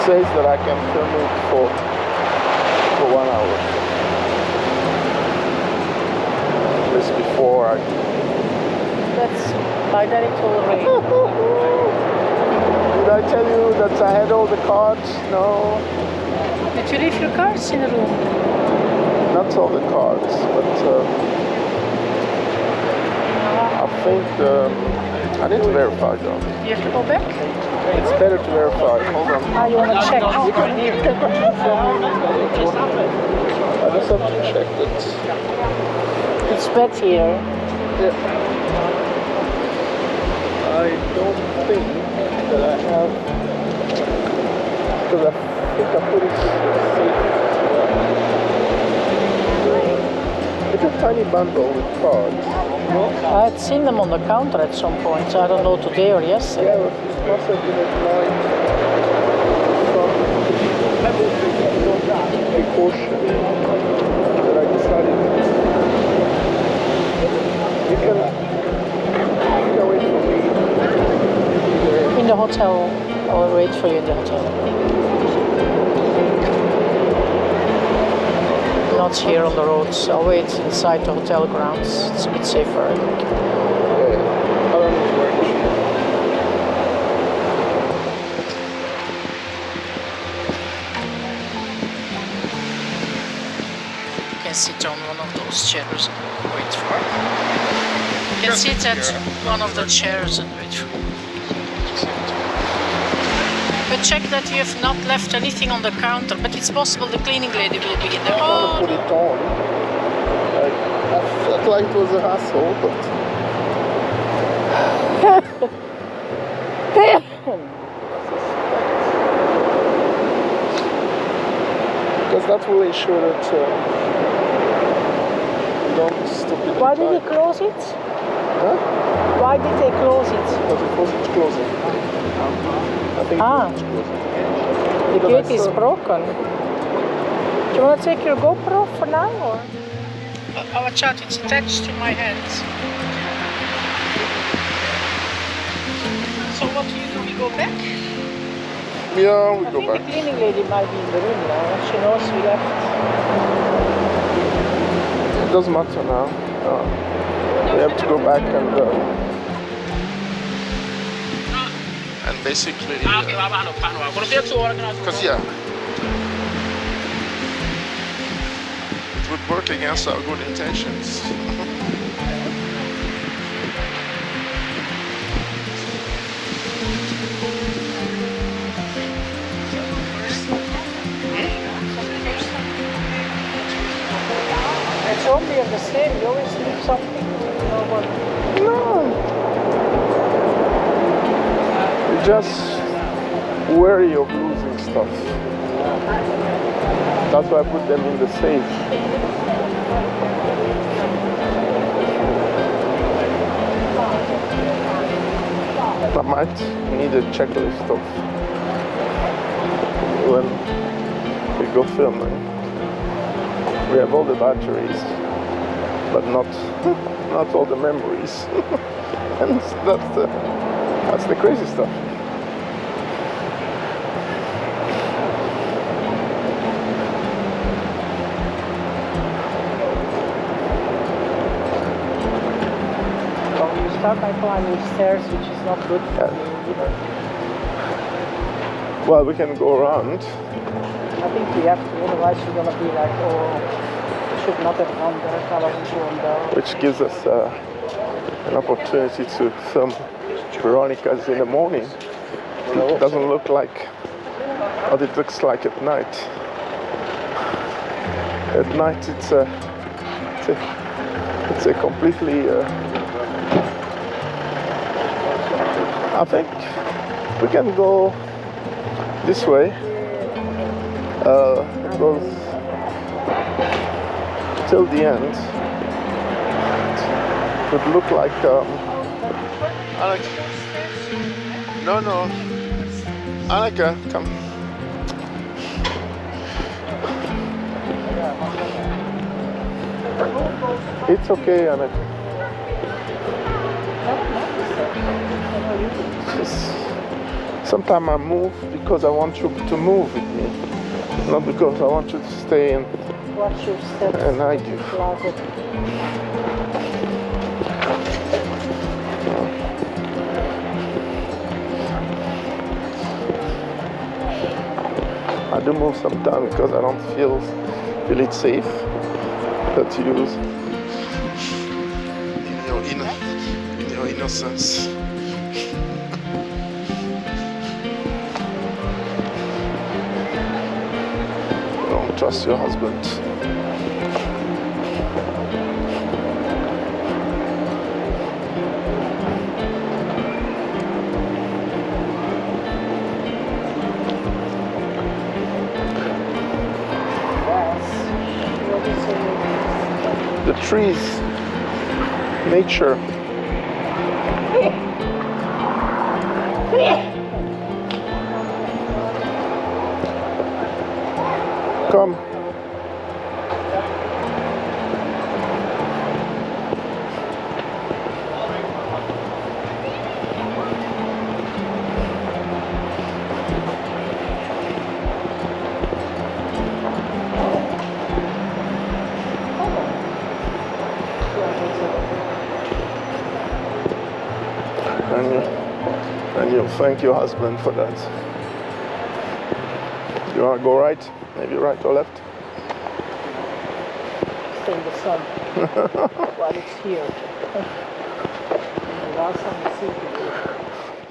says that I can film it for 1 hour. Just before I... That's by that it's all rain. Did I tell you that I had all the cards? No. Did you leave your cards in the room? Not all the cards, but I think I need to verify them. You have to go back? It's better to verify. Hold on. Ah, you want to check? I just have to check that. It's wet here. Yeah. I don't think that I have, because I think I put it safe. It's a tiny bundle with cards. I had seen them on the counter at some point, so I don't know today or yesterday. Yeah, it must have been at night. Some precaution that I decided you can wait for me. In the hotel. I'll wait for you in the hotel. Not here on the roads. I'll wait inside the hotel grounds. It's a bit safer, I think. You can sit on one of those chairs and wait for it. You can sit at one of the chairs and wait for it. But check that you have not left anything on the counter, but it's possible the cleaning lady will be in there. I want to put it on. I felt like it was a hassle, but... because that will ensure that you don't stop it. Why did they close it? Huh? Why did they close it? Because it wasn't closing. I think it wasn't closing. The gate is broken. Do you want to take your GoPro for now, or? Oh, watch out, it's attached to my hands. So what do you do? We go back? Yeah, we I go think back. the cleaning lady might be in the room now. She knows we left. It doesn't matter now. We have to go back and basically... Because yeah, it would work against our good intentions. It's only the same, you always leave something. No. You're just wary of losing stuff. That's why I put them in the safe. I might need a checklist of when we go filming. We have all the batteries, but not all the memories. And that's the crazy stuff. Start by climbing stairs, which is not good for me either. Well, we can go around. I think we have to, otherwise we're gonna be like, oh, we should not have gone there, I wasn't going there. Which gives us an opportunity to film Veronicas in the morning. It doesn't look like what it looks like at night. At night it's a completely... I think we can go this way. It goes till the end. It would look like Annika. No. Annika, come. It's okay, Annika. Sometimes I move because I want you to move with me, not because I want you to stay in. Watch your steps. And I do. I do move sometimes because I don't feel it safe that you use in your innocence. Don't trust your husband. The trees, nature. Come. And you'll thank your husband for that. You want to go right? Maybe right or left? Stay in the sun while it's here. The last time we see it.